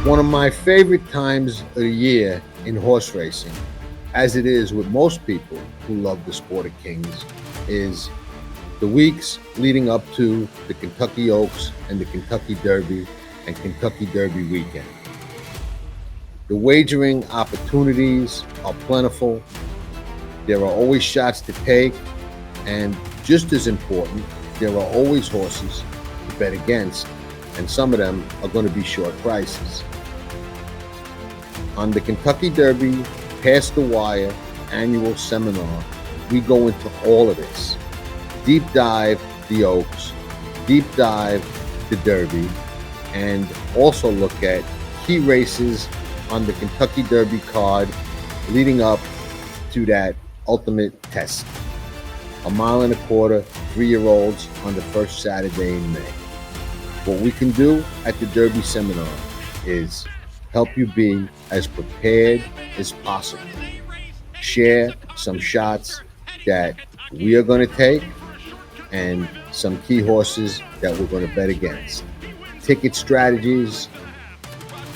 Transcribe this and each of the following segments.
One of my favorite times of the year in horse racing, as it is with most people who love the sport of kings, is the weeks leading up to the Kentucky Oaks and the Kentucky Derby and Kentucky Derby weekend. The wagering opportunities are plentiful. There are always shots to take, and just as important, there are always horses to bet against, and some of them are going to be short prices. On the Kentucky Derby Past the Wire annual seminar, we go into all of this. Deep dive the Oaks, deep dive the Derby, and also look at key races on the Kentucky Derby card leading up to that ultimate test. 1.25 mile, 3-year-olds on the first Saturday in May. What we can do at the Derby seminar is help you be as prepared as possible. Share some shots that we are going to take and some key horses that we're going to bet against. Ticket strategies,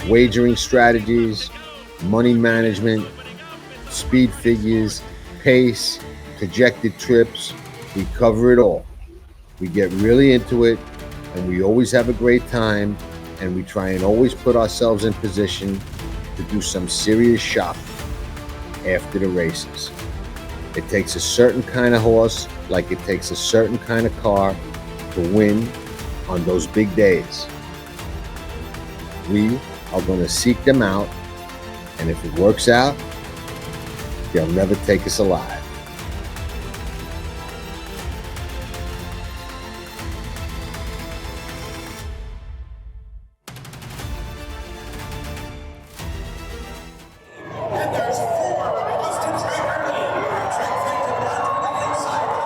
wagering strategies, money management, speed figures, pace, projected trips. We cover it all. We get really into it, and we always have a great time, and we try and always put ourselves in position to do some serious shopping after the races. It takes a certain kind of horse, like it takes a certain kind of car to win on those big days. We are going to seek them out, and if it works out, they'll never take us alive.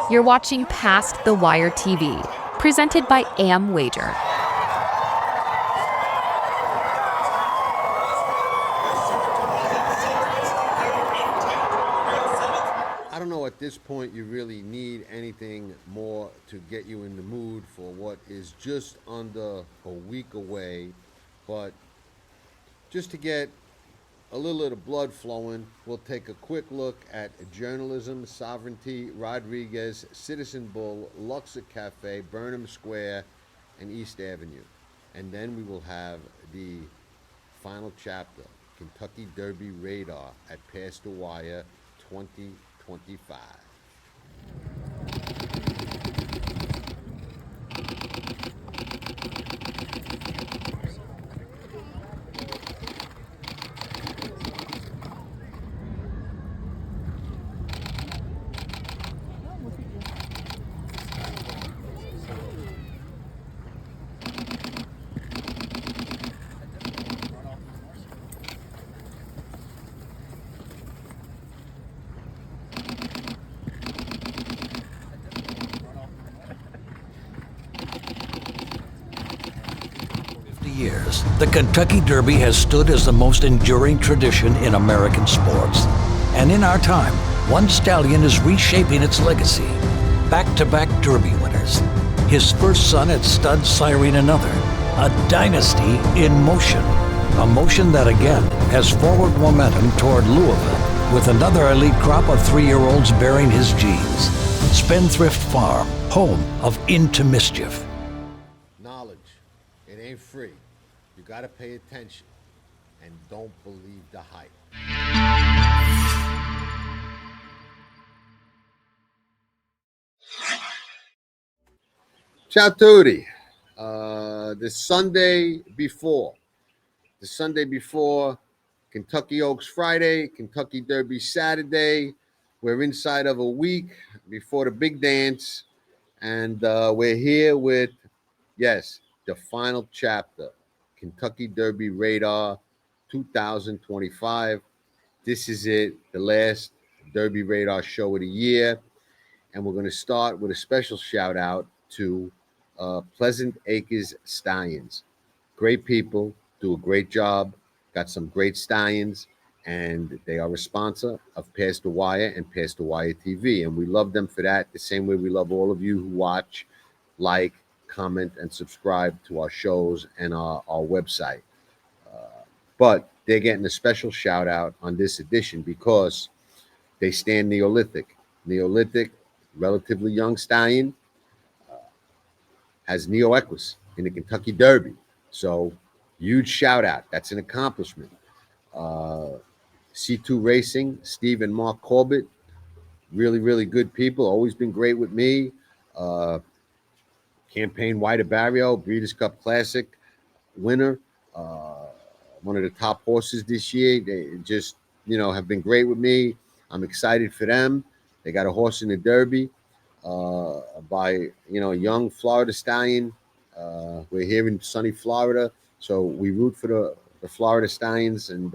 You're watching Past the Wire TV, presented by Wager. I don't know at this point you really need anything more to get you in the mood for what is just under a week away, but just to get a little of the blood flowing, we'll take a quick look at Journalism, Sovereignty, Rodriguez, Citizen Bull, Luxor Cafe, Burnham Square, and East Avenue. And then we will have the final chapter, Kentucky Derby Radar at Past the Wire 2025. Years, the Kentucky Derby has stood as the most enduring tradition in American sports. And in our time, one stallion is reshaping its legacy. Back-to-back Derby winners. His first son at stud siring another. A dynasty in motion. A motion that again has forward momentum toward Louisville, with another elite crop of 3-year-olds bearing his genes. Spendthrift Farm, home of Into Mischief. Knowledge, it ain't free. You gotta pay attention, and don't believe the hype. Ciao tutti. The Sunday before Kentucky Oaks Friday, Kentucky Derby Saturday. We're inside of a week before the big dance, and we're here with, yes, the final chapter, Kentucky Derby Radar 2025. This is it, the last Derby Radar show of the year. And we're going to start with a special shout out to Pleasant Acres Stallions. Great people, do a great job, got some great stallions, and they are a sponsor of Past the Wire and Past the Wire TV. And we love them for that, the same way we love all of you who watch, like, comment, and subscribe to our shows and our website. But they're getting a special shout out on this edition because they stand Neolithic. Neolithic, relatively young stallion, has Neo Equus in the Kentucky Derby. So huge shout out. That's an accomplishment. Uh, C2 Racing, Steve and Mark Corbett, really, really good people. Always been great with me. Uh, Campaign White Barrio, Breeders' Cup Classic winner. Uh, One of the top horses this year. They just, have been great with me. I'm excited for them. They got a horse in the Derby by, a young Florida stallion. We're here in sunny Florida, so we root for the Florida Stallions. And,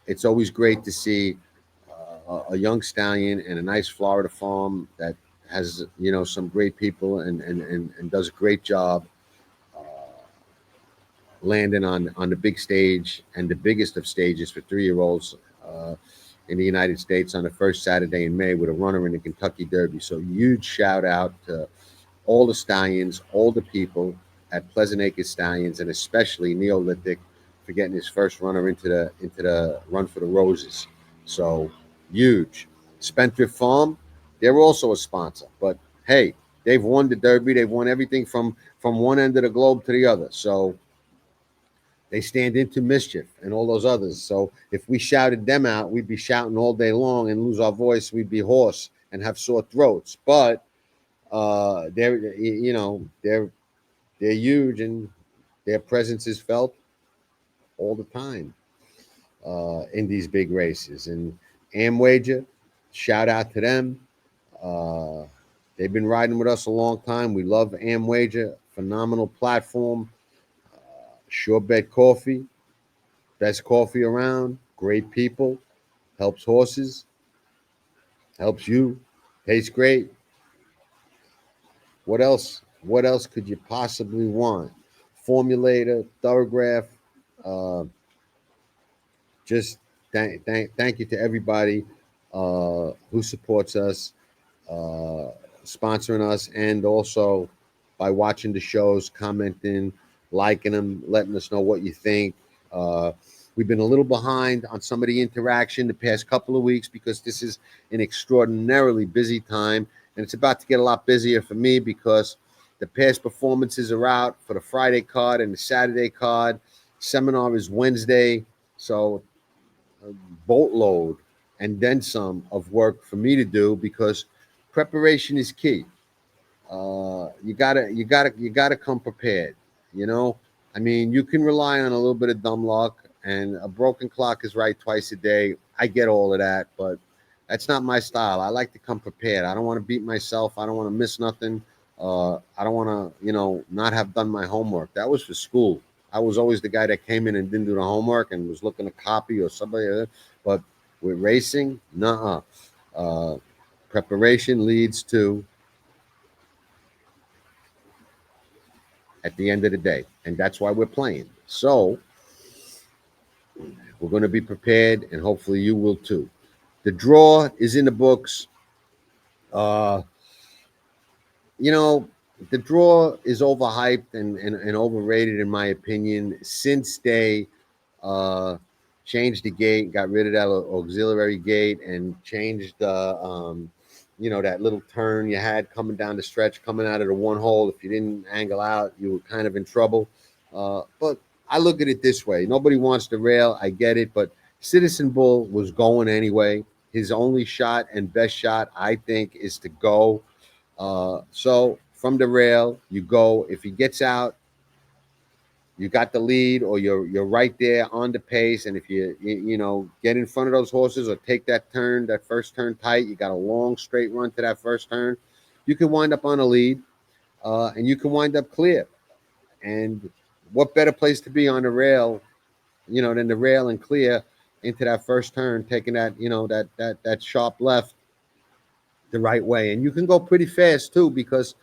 it's always great to see a young stallion and a nice Florida farm that has, some great people and does a great job landing on the big stage and the biggest of stages for 3-year-olds in the United States on the first Saturday in May with a runner in the Kentucky Derby. So huge shout out to all the stallions, all the people at Pleasant Acres Stallions, and especially Neolithic for getting his first runner into the Run for the Roses. So huge. Spendthrift Farm, they're also a sponsor, but hey, they've won the Derby. They've won everything from one end of the globe to the other. So they stand into mischief and all those others. So if we shouted them out, we'd be shouting all day long and lose our voice. We'd be hoarse and have sore throats. But they're huge and their presence is felt all the time in these big races. And Amwager, shout out to them. Uh, they've been riding with us a long time. We love Amwager, phenomenal platform. Sure Bet Coffee, best coffee around, great people, helps horses, helps you, tastes great. What else? What else could you possibly want? Formulator, Thoroughgraph. Uh, just thank you to everybody who supports us, uh, sponsoring us, and also by watching the shows, commenting, liking them, letting us know what you think. Uh, we've been a little behind on some of the interaction the past couple of weeks because this is an extraordinarily busy time, and it's about to get a lot busier for me because the past performances are out for the Friday card and the Saturday card. Seminar is Wednesday, so a boatload and then some of work for me to do because preparation is key. You gotta come prepared. You know, I mean, you can rely on a little bit of dumb luck, and a broken clock is right twice a day. I get all of that, but that's not my style. I like to come prepared. I don't want to beat myself. I don't want to miss nothing. I don't want to, not have done my homework. That was for school. I was always the guy that came in and didn't do the homework and was looking to copy or somebody else. But with racing, nuh-uh. Preparation leads to at the end of the day. And that's why we're playing. So we're going to be prepared, and hopefully you will too. The draw is in the books. Uh, you know, the draw is overhyped and overrated, in my opinion, since they uh, changed the gate, got rid of that auxiliary gate, and changed that little turn you had coming down the stretch, coming out of the one hole. If you didn't angle out, you were kind of in trouble. But I look at it this way: nobody wants to rail. I get it, but Citizen Bull was going anyway. His only shot and best shot, I think, is to go. So from the rail, you go. If he gets out, you got the lead, or you're right there on the pace. And if you get in front of those horses or take that first turn tight, you got a long straight run to that first turn. You can wind up on a lead, and you can wind up clear. And what better place to be on the rail, than the rail and clear into that first turn, taking that sharp left the right way. And you can go pretty fast too, because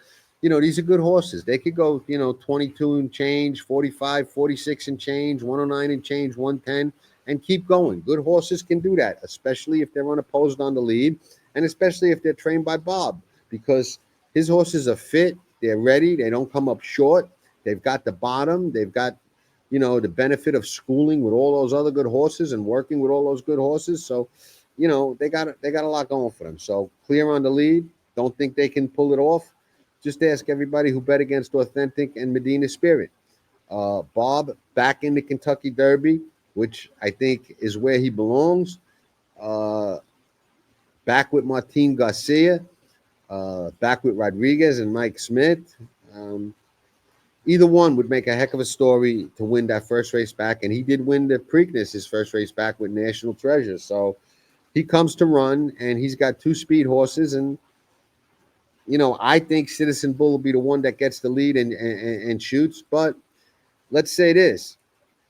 these are good horses. They could go 22 and change, 45, 46 and change, 109 and change, 110, and keep going. Good horses can do that, especially if they're unopposed on the lead, and especially if they're trained by Bob, because his horses are fit, they're ready, they don't come up short, they've got the bottom, they've got the benefit of schooling with all those other good horses and working with all those good horses. So, they got a lot going for them. So clear on the lead. Don't think they can pull it off. Just ask everybody who bet against Authentic and Medina Spirit. Bob back in the Kentucky Derby, which I think is where he belongs. Uh, Back with Martin Garcia. Back with Rodriguez and Mike Smith. Um, Either one would make a heck of a story to win that first race back. And he did win the Preakness, his first race back with National Treasure. So he comes to run, and he's got two speed horses. And, I think Citizen Bull will be the one that gets the lead and shoots. But let's say this,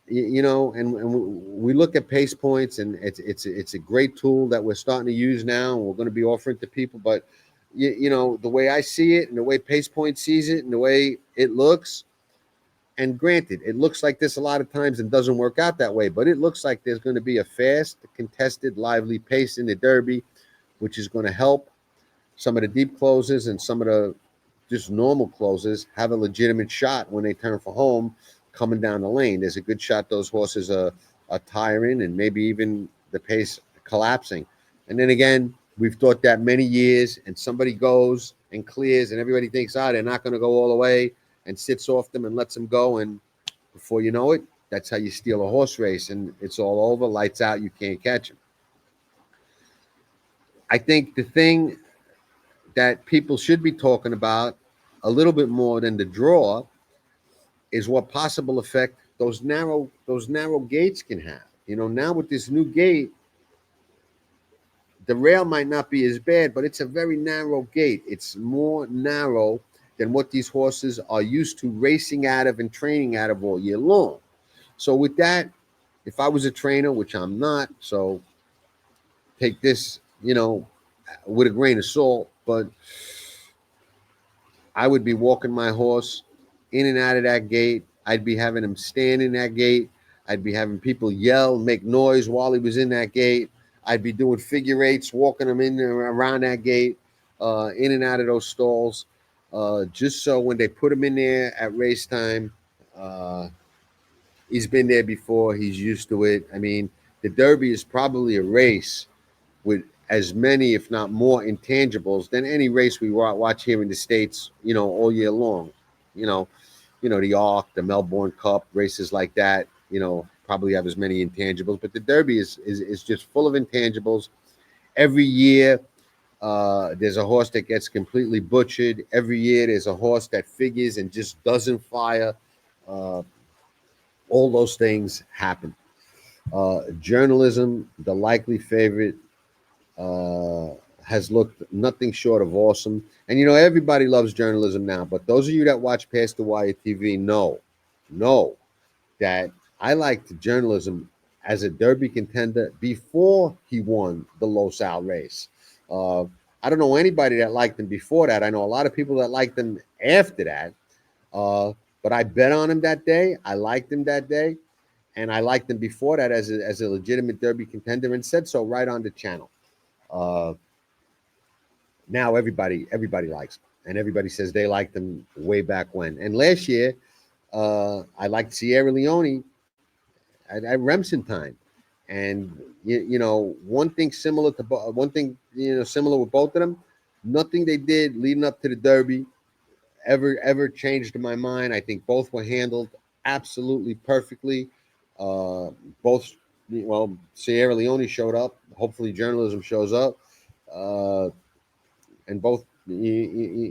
and we look at pace points, and it's a great tool that we're starting to use now, and we're going to be offering to people. But, the way I see it and the way pace point sees it and the way it looks, and granted, it looks like this a lot of times and doesn't work out that way, but it looks like there's going to be a fast, contested, lively pace in the Derby, which is going to help some of the deep closes and some of the just normal closes have a legitimate shot when they turn for home coming down the lane. There's a good shot those horses are tiring and maybe even the pace collapsing. And then again, we've thought that many years, and somebody goes and clears, and everybody thinks, they're not going to go all the way, and sits off them and lets them go. And before you know it, that's how you steal a horse race, and it's all over, lights out, you can't catch them. I think the thing that people should be talking about a little bit more than the draw is what possible effect those narrow gates can have. Now with this new gate, the rail might not be as bad, but it's a very narrow gate. It's more narrow than what these horses are used to racing out of and training out of all year long. So with that, if I was a trainer, which I'm not, so take this, with a grain of salt, but I would be walking my horse in and out of that gate. I'd be having him stand in that gate. I'd be having people yell, make noise while he was in that gate. I'd be doing figure eights, walking him in and around that gate, in and out of those stalls, just so when they put him in there at race time, he's been there before. He's used to it. I mean, the Derby is probably a race with as many, if not more, intangibles than any race we watch here in the States, all year long. The Arc, the Melbourne Cup, races like that, probably have as many intangibles. But the Derby is just full of intangibles. Every year, there's a horse that gets completely butchered. Every year, there's a horse that figures and just doesn't fire. All those things happen. Journalism, the likely favorite, has looked nothing short of awesome. And everybody loves journalism now, but those of you that watch Past the Wire TV know that I liked journalism as a Derby contender before he won the Los Al race. I don't know anybody that liked him before that. I know a lot of people that liked him after that. But I bet on him that day. I liked him that day. And I liked him before that as a legitimate Derby contender, and said so right on the channel. Now everybody likes him, and everybody says they liked him way back when. And last year, I liked Sierra Leone at Remsen time, and one thing similar with both of them. Nothing they did leading up to the Derby ever changed my mind. I think both were handled absolutely perfectly. Both, Sierra Leone showed up. Hopefully, journalism shows up. And both, made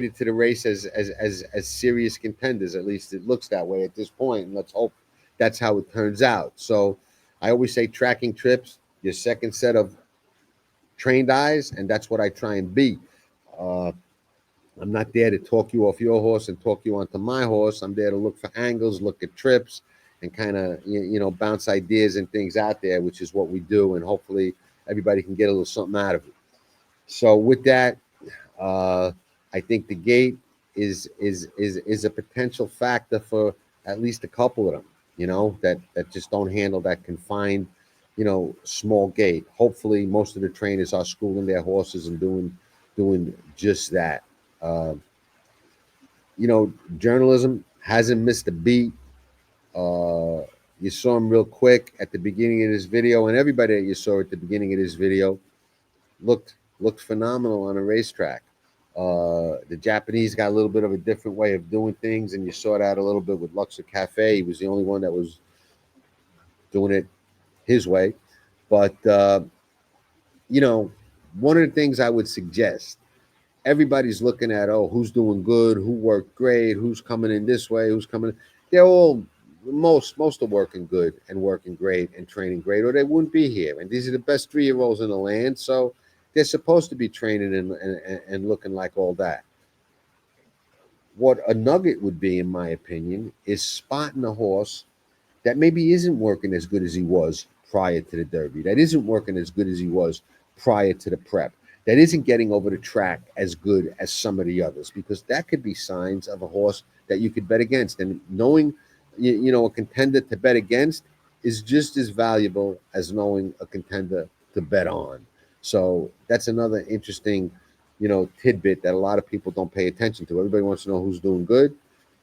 it to the race as serious contenders. At least it looks that way at this point. And let's hope that's how it turns out. So I always say tracking trips, your second set of trained eyes, and that's what I try and be. I'm not there to talk you off your horse and talk you onto my horse. I'm there to look for angles, look at trips, and kind of, bounce ideas and things out there, which is what we do. And hopefully everybody can get a little something out of it. So with that, I think the gate is a potential factor for at least a couple of them, that just don't handle that confined, small gate. Hopefully most of the trainers are schooling their horses and doing just that. Journalism hasn't missed a beat You saw him real quick at the beginning of this video, and everybody that you saw at the beginning of this video looked phenomenal on a racetrack. The Japanese got a little bit of a different way of doing things, and you saw that a little bit with Luxor Cafe. He was the only one that was doing it his way. But, one of the things I would suggest, everybody's looking at, oh, who's doing good, who worked great, who's coming in this way, who's coming. They're all most are working good and working great and training great, or they wouldn't be here. And these are the best 3-year-olds in the land, so they're supposed to be training and looking like all that. What a nugget would be, in my opinion, is spotting a horse that maybe isn't working as good as he was prior to the Derby, that isn't working as good as he was prior to the prep, that isn't getting over the track as good as some of the others, because that could be signs of a horse that you could bet against. And knowing, a contender to bet against is just as valuable as knowing a contender to bet on. So that's another interesting, tidbit that a lot of people don't pay attention to. Everybody wants to know who's doing good.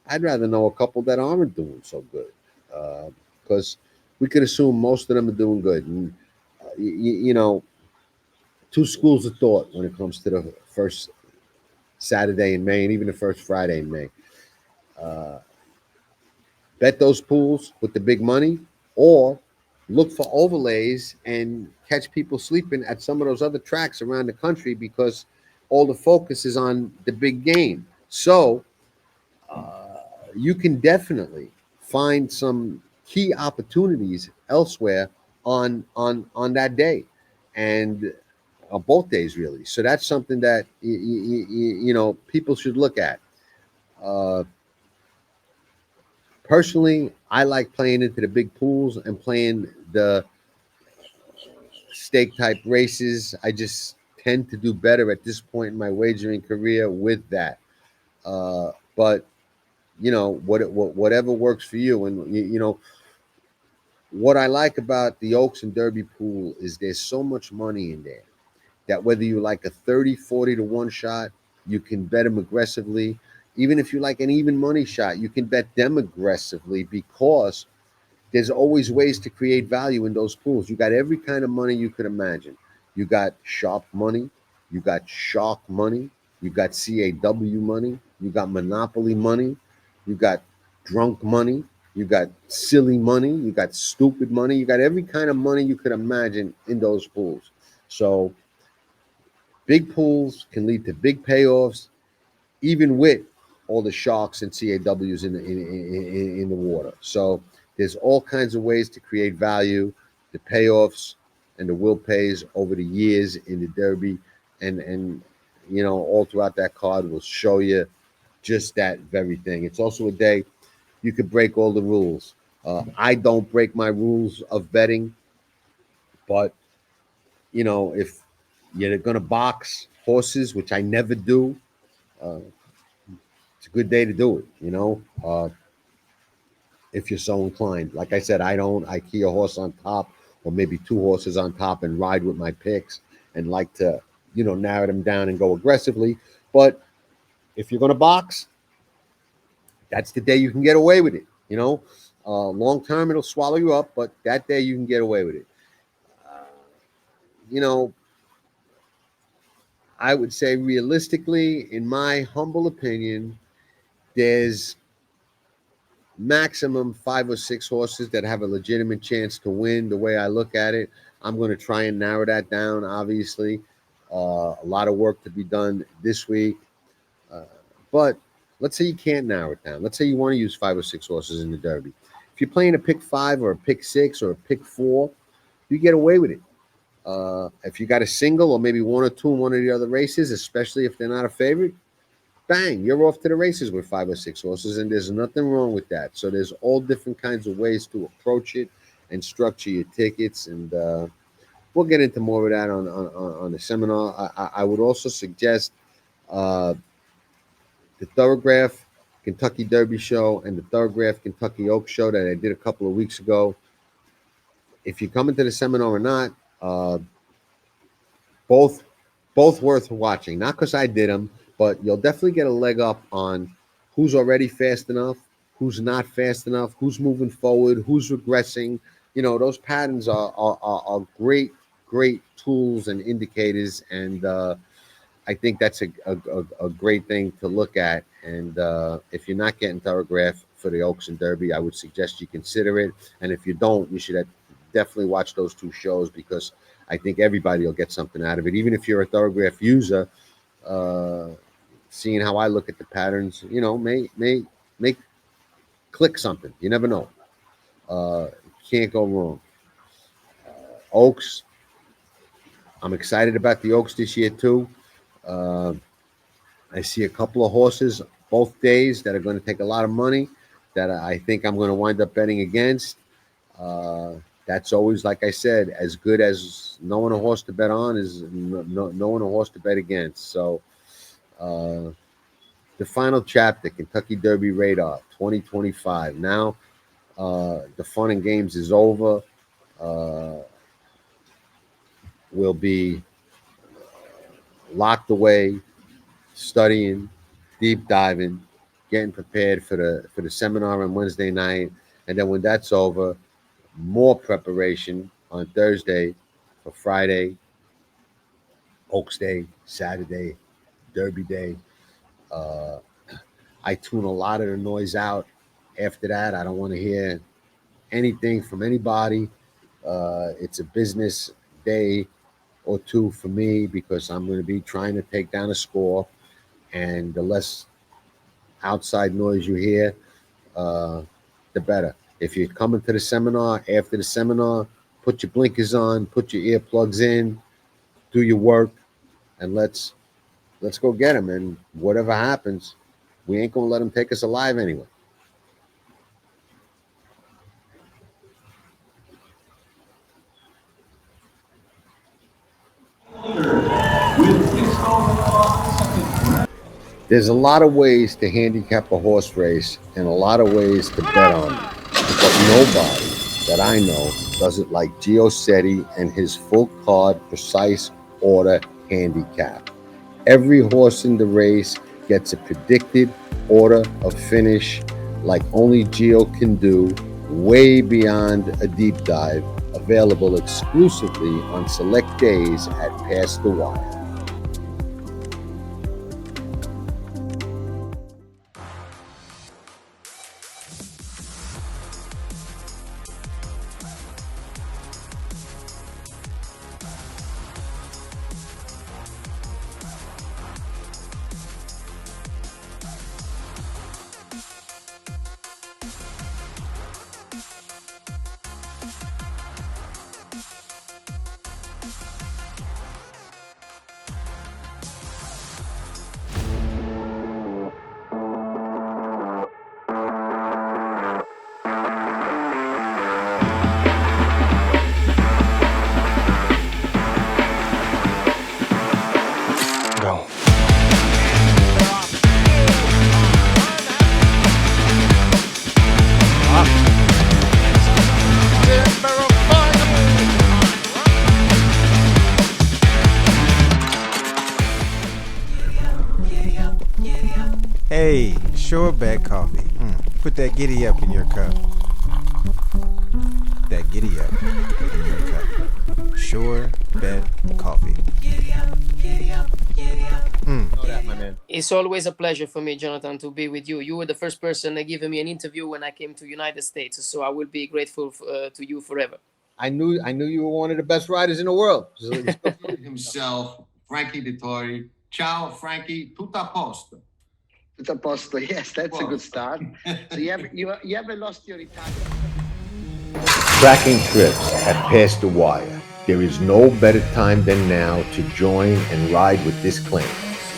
I'd rather know a couple that aren't doing so good, because we could assume most of them are doing good. And, two schools of thought when it comes to the first Saturday in May and even the first Friday in May. Bet those pools with the big money, or look for overlays and catch people sleeping at some of those other tracks around the country, because all the focus is on the big game. So you can definitely find some key opportunities elsewhere on that day, and on both days really. So that's something that people should look at. Personally, I like playing into the big pools and playing the stake type races. I just tend to do better at this point in my wagering career with that. But whatever works for you. And what I like about the Oaks and Derby pool is there's so much money in there that whether you like a 30, 40 to 1 shot, you can bet them aggressively. Even if you like an even money shot, you can bet them aggressively, because there's always ways to create value in those pools. You got every kind of money you could imagine. You got sharp money, you got shark money, you got CAW money, you got monopoly money, you got drunk money, you got silly money, you got stupid money, you got every kind of money you could imagine in those pools. So big pools can lead to big payoffs, even with all the sharks and CAWs in the water. So there's all kinds of ways to create value. The payoffs and the will pays over the years in the Derby, and all throughout that card will show you just that very thing. It's also a day you could break all the rules. I don't break my rules of betting, but if you're going to box horses, which I never do, it's a good day to do it, if you're so inclined. Like I said, I don't. I key a horse on top, or maybe 2 horses on top, and ride with my picks, and like to, narrow them down and go aggressively. But if you're going to box, that's the day you can get away with it. Long term, it'll swallow you up, but that day you can get away with it. I would say realistically, in my humble opinion, there's maximum 5 or 6 horses that have a legitimate chance to win. The way I look at it, I'm going to try and narrow that down. Obviously, a lot of work to be done this week, but let's say you can't narrow it down. Let's say you want to use 5 or 6 horses in the Derby. If you're playing a pick 5 or a pick 6 or a pick 4, you get away with it. If you got a single or maybe 1 or 2 in one of the other races, especially if they're not a favorite, bang, you're off to the races with 5 or 6 horses, and there's nothing wrong with that. So there's all different kinds of ways to approach it and structure your tickets, and we'll get into more of that on the seminar. I would also suggest the Thoroughgraph Kentucky Derby show and the Thoroughgraph Kentucky Oaks show that I did a couple of weeks ago. If you come into the seminar or not, both worth watching. Not because I did them, but you'll definitely get a leg up on who's already fast enough who's not fast enough, who's moving forward, who's regressing. Those patterns are great tools and indicators, and I think that's a great thing to look at. And if you're not getting Thoroughgraph for the Oaks and Derby, I would suggest you consider it. And if you don't, you should definitely watch those two shows, because I think everybody will get something out of it. Even if you're a Thoroughgraph user, uh, seeing how I look at the patterns, may click something. You never know. Can't go wrong. Oaks. I'm excited about the Oaks this year too. Uh, I see a couple of horses both days that are going to take a lot of money that I think I'm going to wind up betting against. Uh, that's always, like I said, as good as knowing a horse to bet on is knowing a horse to bet against. So uh, the final chapter, Kentucky Derby Radar 2025. Now the fun and games is over. We'll be locked away, studying, deep diving, getting prepared for the seminar on Wednesday night, and then when that's over, more preparation on Thursday for Friday, Oaks Day, Saturday, Derby Day. Uh, I tune a lot of the noise out. After that, I don't want to hear anything from anybody. It's a business day or two for me, because I'm going to be trying to take down a score, and the less outside noise you hear, the better. If you're coming to the seminar, after the seminar, put your blinkers on, put your earplugs in, do your work, and let's go get them. And whatever happens, we ain't gonna let them take us alive anyway. There's a lot of ways to handicap a horse race and a lot of ways to bet on it. But nobody that I know does it like Gio Setti and his full card, precise order handicap. Every horse in the race gets a predicted order of finish like only Gio can do, way beyond a deep dive, available exclusively on select days at Past the Wire. Hey, Sure Bet Coffee. Put that giddy up in your cup. That giddy up in your cup. Sure Bet Coffee. Giddy up, giddy up, giddy up. Know that, my man. It's always a pleasure for me, Jonathan, to be with you. You were the first person that gave me an interview when I came to United States, so I will be grateful to you forever. I knew you were one of the best riders in the world. Himself, Frankie Dettori. Ciao, Frankie. Tutto a posto. Tutto a posto. Yes, that's a good start. So you haven't lost your Italian. Tracking trips at Past the Wire. There is no better time than now to join and ride with this clan.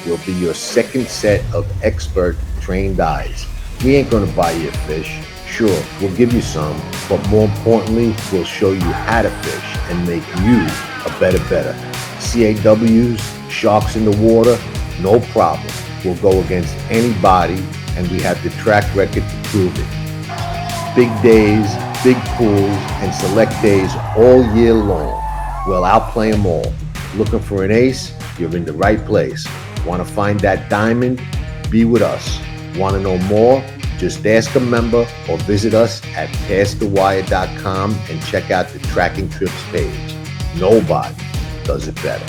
We'll be your second set of expert trained eyes. We ain't gonna buy you a fish. Sure, we'll give you some, but more importantly, we'll show you how to fish and make you a better bettor. CAWs, sharks in the water, no problem. We'll go against anybody, and we have the track record to prove it. Big days, big pools, and select days all year long. We'll outplay them all. Looking for an ace? You're in the right place. Want to find that diamond? Be with us. Want to know more? Just ask a member or visit us at PastTheWire.com and check out the Tracking Trips page. Nobody does it better.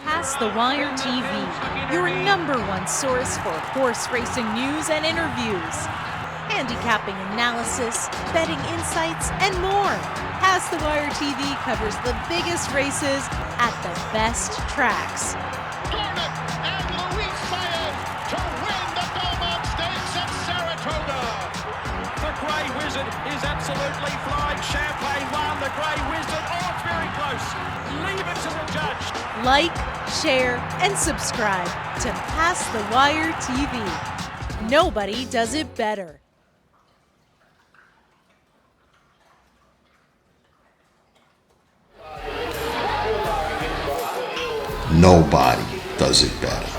Past the Wire TV, your #1 source for horse racing news and interviews, handicapping analysis, betting insights, and more. Past the Wire TV covers the biggest races at the best tracks. Garnet and Luis Saez to win the Belmont Stakes at Saratoga. The Grey Wizard is absolutely flying. Champagne won. The Grey Wizard, oh, it's very close. Leave it to the judge. Like, share, and subscribe to Past the Wire TV. Nobody does it better. Nobody does it better.